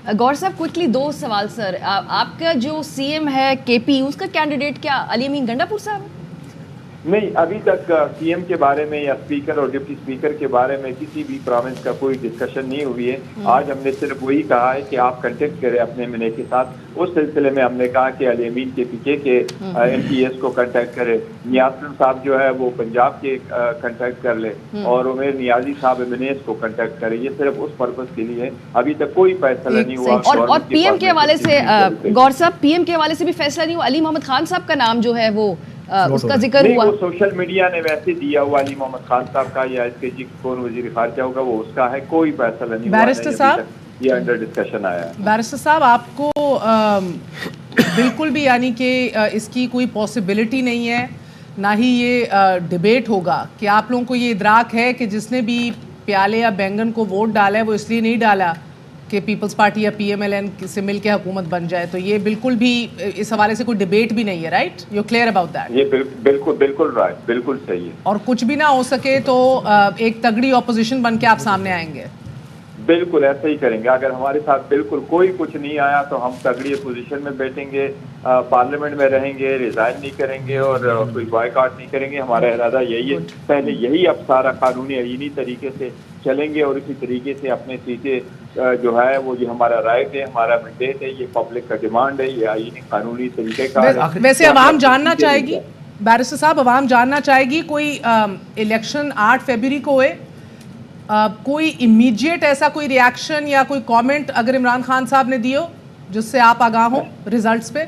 गौर साहब क्विकली 2 सवाल सर, आपका जो सीएम है केपी, उसका कैंडिडेट क्या अली अमीन गंडापुर साहब है? नहीं, अभी तक सीएम के बारे में या स्पीकर और डिप्टी स्पीकर के बारे में किसी भी प्रोविंस का कोई डिस्कशन नहीं हुई है। आज हमने सिर्फ वही कहा है कि आप कांटेक्ट करें अपने एमएनए के साथ। उस सिलसिले में हमने कहा कि अली अमीन के पीके के एमपीएस को कांटेक्ट करें, नियाज़ साहब जो है वो पंजाब के कांटेक्ट कर ले और उमेर नियाजी साहब एमएनएस को कांटेक्ट करें। ये सिर्फ उस पर्पस के लिए है, अभी तक कोई फैसला नहीं हुआ। और पीएम के हवाले से गौर साहब, पीएम के हवाले से भी फैसला नहीं हुआ। अली मोहम्मद खान साहब का नाम जो है वो उसका जिक्र हुआ, वो सोशल मीडिया ने वैसे दिया हुआ अली मोहम्मद खान साहब का या इसके जी कौन वजीर खारजा होगा वो उसका है, कोई फैसला नहीं हुआ। बैरिस्टर साहब, ये अंडर डिस्कशन आया है। बैरिस्टर साहब, आपको बिल्कुल भी यानी कि इसकी कोई पॉसिबिलिटी नहीं है, ना ही ये डिबेट होगा कि आप लोगों को ये इदराक है कि जिसने भी प्याले या बैंगन को वोट डाला है वो इसलिए नहीं डाला कि पीपल्स पार्टी या पीएमएलएन से मिल के हुकूमत बन जाए, तो ये बिल्कुल भी इस हवाले से कोई डिबेट भी नहीं है, right? You clear about that? ये बिल्कुल राइट, बिल्कुल सही है। और कुछ भी ना हो सके तो एक तगड़ी ऑपोजिशन बन के आप सामने आएंगे? बिल्कुल ऐसा ही करेंगे। अगर हमारे साथ बिल्कुल कोई कुछ नहीं आया तो हम तगड़ी पोजीशन में बैठेंगे, पार्लियामेंट में रहेंगे, रिजाइन नहीं करेंगे और कोई बॉयकॉट नहीं करेंगे। हमारा इरादा यही है, पहले यही अब सारा कानूनी आईनी तरीके से चलेंगे और इसी तरीके से अपने सीटें जो है वो ये हमारा राइट है, हमारा मैंडेट है, ये पब्लिक का डिमांड है, ये आईनी कानूनी तरीके का। वैसे अवाम जानना चाहेगी, बैरिस्टर साहब, अवाम जानना चाहेगी कोई इलेक्शन 8 फरवरी को हुए, कोई इमीडिएट ऐसा कोई रिएक्शन या कोई कमेंट अगर इमरान खान साहब ने दियो जिससे आप आगाह हो रिजल्ट्स पे?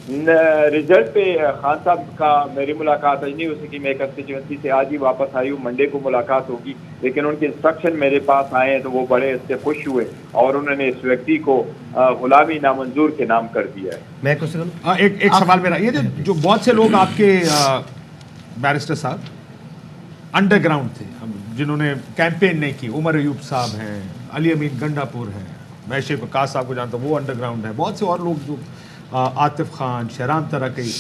रिजल्ट पे खान साहब का मेरी मुलाकात आज नहीं हो सकी। मैं कंस्टिट्यूंसी से आज ही वापस आई हूँ, मंडे को मुलाकात होगी, लेकिन उनके इंस्ट्रक्शन मेरे पास आए हैं तो वो बड़े इससे खुश हुए और उन्होंने इस व्यक्ति को गुलामी नामंजूर के नाम कर दिया है। मैं कुछ एक सवाल मेरा ये जो बहुत से लोग आपके बैरिस्टर साहब अंडरग्राउंड थे जिन्होंने कैंपेन नहीं की, उमर अयूब साहब हैं, अली अमीन गंडापुर हैं, मैं शेख वकास साहब को जानता हूँ, वो अंडरग्राउंड है, बहुत से और लोग जो आतिफ खान, शहराम तरक़ी,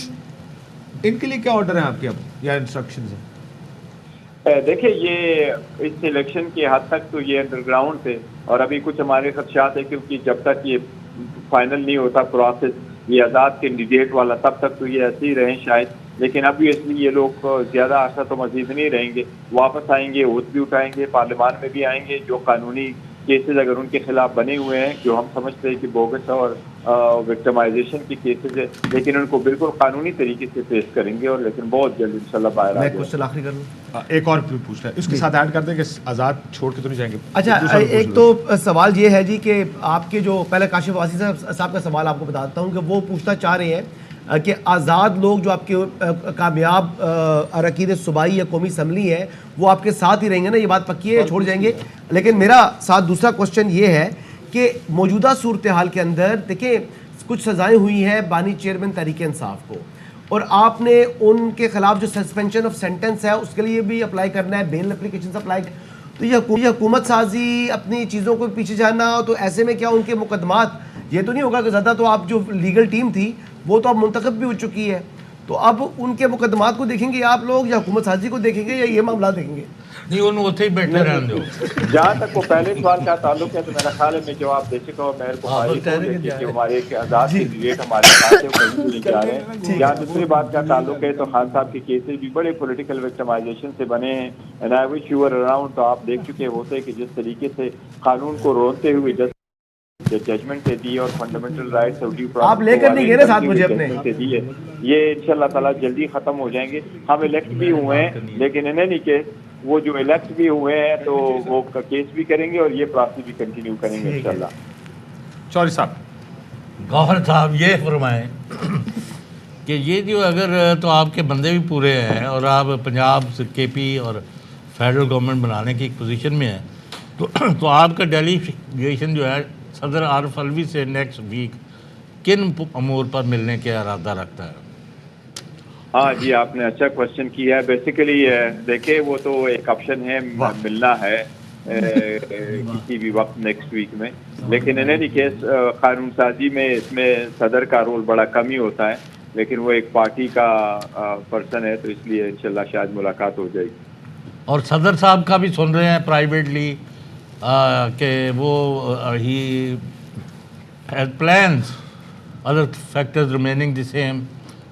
इनके लिए क्या ऑर्डर है आपके अब या इंस्ट्रक्शंस हैं? देखिए, ये इस इलेक्शन के हद तक तो ये अंडरग्राउंड थे और अभी कुछ हमारे खदशात है क्योंकि जब तक ये फाइनल नहीं होता प्रोसेस ये आज़ाद कैंडिडेट वाला तब तक तो ये ऐसे ही रहें शायद, लेकिन अभी इसलिए ये लोग ज़्यादा अर्सा तो मजीद नहीं रहेंगे, वापस आएंगे, ओथ भी उठाएंगे, पार्लियामान में भी आएंगे। जो कानूनी केसेस अगर उनके खिलाफ बने हुए हैं जो हम समझते हैं कि बोगस और विक्टिमाइजेशन के केसेस है, लेकिन उनको बिल्कुल कानूनी तरीके से पेश करेंगे और लेकिन बहुत जल्द इंशाल्लाह बाहर आ जाएंगे। मैं कुछ आखिरी कर लूँ, एक और पूछ रहा है इसके साथ ऐड कर दें कि आज़ाद छोड़ के तो नहीं जाएंगे। अच्छा, एक तो सवाल ये है जी कि आपके जो पहले काशिफ वासी साहब का सवाल आपको बताता हूँ कि वो पूछना चाह रहे हैं कि आज़ाद लोग जो आपके कामयाब अरकान सूबाई या कौमी असम्बली है वो आपके साथ ही रहेंगे ना, ये बात पक्की है, छोड़ जाएंगे? लेकिन मेरा साथ दूसरा क्वेश्चन ये है कि मौजूदा सूरत हाल के अंदर देखिए कुछ सज़ाएं हुई हैं बानी चेयरमैन तहरीक इंसाफ को और आपने उनके खिलाफ जो सस्पेंशन ऑफ सेंटेंस है उसके लिए भी अप्लाई करना है, बेल एप्लीकेशन अप्लाई, तो ये हुकूमत साजी अपनी चीज़ों को पीछे जाना, तो ऐसे में क्या उनके मुकदमात ये तो नहीं होगा कि ज़्यादा तो आप जो लीगल टीम थी वो तो अब मुंतखब भी हो चुकी है, तो अब उनके मुकदमात को देखेंगे आप लोग या हुकूमत साजी को देखेंगे या ये मामला देखेंगे? नहीं, उन्होंने उसे ही बैठे रहने दो। जहाँ तक वो पहले सवाल का ताल्लुक है तो मेरा ख्याल है मैं जवाब दे चुका हूँ। मेरे को हमारे आज़ाद कैंडिडेट हमारे साथ है, कहीं नहीं जा रहे हैं। जहाँ दूसरी बात का ताल्लुक है तो खान साहब के केसेस भी बड़े पॉलिटिकल विक्टिमाइजेशन से बने हैं and I wish you were around, तो आप देख चुके होते कि जिस तरीके से कानून को रोनते हुए जजमेंट दी और फंडामेंटल राइट्स और ड्यू आप लेकर नहीं गए साथ मुझे अपने दी है, ये इंशाल्लाह ताला जल्दी खत्म हो जाएंगे। हम इलेक्ट भी हुए हैं लेकिन इन्हें नहीं के वो जो इलेक्ट भी हुए हैं तो वो का केस भी करेंगे और ये प्रोसेस भी कंटिन्यू करेंगे इंशाल्लाह। चौधरी साहब, गौहर साहब ये फरमाएं कि ये जो अगर तो आपके बंदे भी पूरे हैं और आप पंजाब से केपी और फेडरल गवर्नमेंट बनाने की एक पोजीशन में है तो आपका डेलीगेशन जो है सदर आरिफ अलवी से नेक्स्ट वीक किन अमूर पर मिलने का इरादा रखता है? हाँ जी, आपने अच्छा क्वेश्चन किया है। बेसिकली देखिए वो तो एक ऑप्शन है मिलना है किसी भी वक्त नेक्स्ट वीक में, लेकिन इन एनी केस कानून साजी में इसमें सदर का रोल बड़ा कम ही होता है, लेकिन वो एक पार्टी का पर्सन है तो इसलिए इंशाल्लाह शायद मुलाकात हो जाएगी। और सदर साहब का भी सुन रहे हैं प्राइवेटली कि वो ही has plans, other factors remaining the same,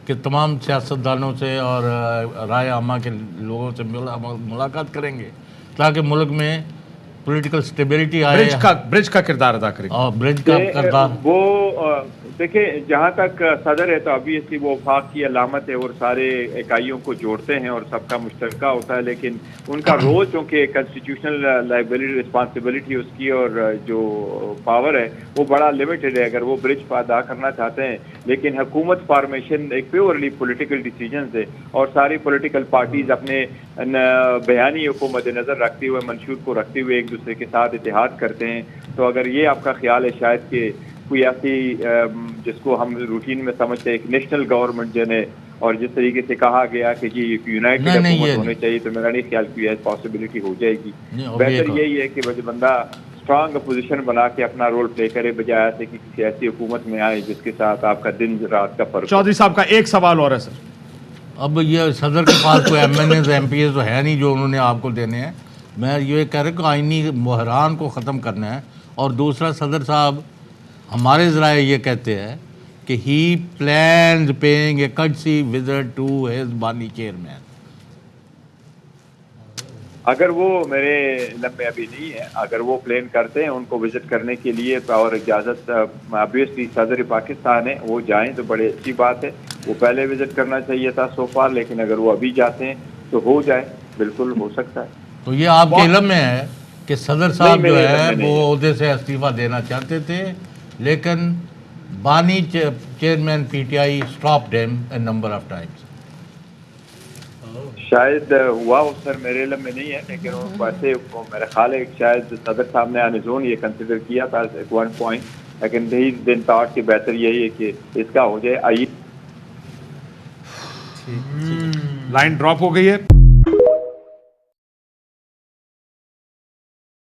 کہ تمام سیاستدانوں سے اور رائے عامہ کے لوگوں سے ملاقات کریں گے تاکہ ملک میں پولیٹیکل سٹیبلٹی آئے. برج کا کردار ادا کریں گے. اور برج کا کردار وہ دیکھیں جہاں تک صدر ہے تو obviously وہ وفاق کی علامت ہے اور سارے اکائیوں کو جوڑتے ہیں اور سب کا مشترکہ ہوتا ہے, لیکن ان کا رول چونکہ کنسٹیٹیوشنل لائبلری رسپانسبلٹی اس کی اور جو پاور ہے وہ بڑا لمیٹڈ ہے اگر وہ برج ادا کرنا چاہتے ہیں. لیکن حکومت فارمیشن ایک پیورلی پولیٹیکل ڈیسیجنز ہے اور ساری پولیٹیکل پارٹیز اپنے بیانیوں کو مد نظر رکھتے ہوئے منشور کو رکھتے ہوئے ایک دوسرے کے ساتھ اتحاد کرتے ہیں. تو اگر یہ آپ کا خیال ہے شاید کہ کوئی ایسی جس کو ہم روٹین میں سمجھتے ہیں ایک نیشنل گورنمنٹ جو ہے اور جس طریقے سے کہا گیا کہ جی یونائٹڈ حکومت ہونے چاہیے, تو میرا نہیں خیال کہ پاسبلٹی ہو جائے گی. بہتر یہی ہے کہ بندہ اسٹرانگ اپوزیشن بنا کے اپنا رول پلے کرے بجائے سے کہ کسی ایسی حکومت میں آئے جس کے ساتھ آپ کا دن رات کا فرق. چودھری صاحب کا ایک سوال اور ہے سر. اب یہ صدر کے پاس کوئی MNAs MPAs تو ہے نہیں جو انہوں نے آپ کو دینے ہیں. میں یہ کہہ رہا ہوں کہ آئینی بحران کو ختم کرنا ہے. اور دوسرا صدر صاحب ہمارے ذرائع یہ کہتے ہیں کہ he plans paying a courtesy visit to his بانی چیئرمین. اگر وہ میرے علم میں ابھی نہیں ہے, اگر وہ پلان کرتے ہیں ان کو وزٹ کرنے کے لیے اور اجازت obviously صدر پاکستان ہے وہ جائیں تو بڑی اچھی بات ہے. وہ پہلے وزٹ کرنا چاہیے تھا سو فار, لیکن اگر وہ ابھی جاتے ہیں تو ہو جائے, بالکل ہو سکتا ہے. تو یہ آپ کے علم میں ہے کہ صدر صاحب جو ہے وہ عہدے سے استعفیٰ دینا چاہتے تھے لیکن بانی chairman P T I stopped ہم اے نمبر آف ٹائمز. شاید ہوا ہو سر, میرے علم میں نہیں ہے, لیکن ویسے میرا خیال ہے شاید صدر صاحب نے آن زون یہ کنسیڈر کیا تھا ایٹ ون پوائنٹ, لیکن دن تھاٹ کہ بہتر یہی ہے کہ اس کا ہو جائے. لائن ڈراپ ہو گئی ہے.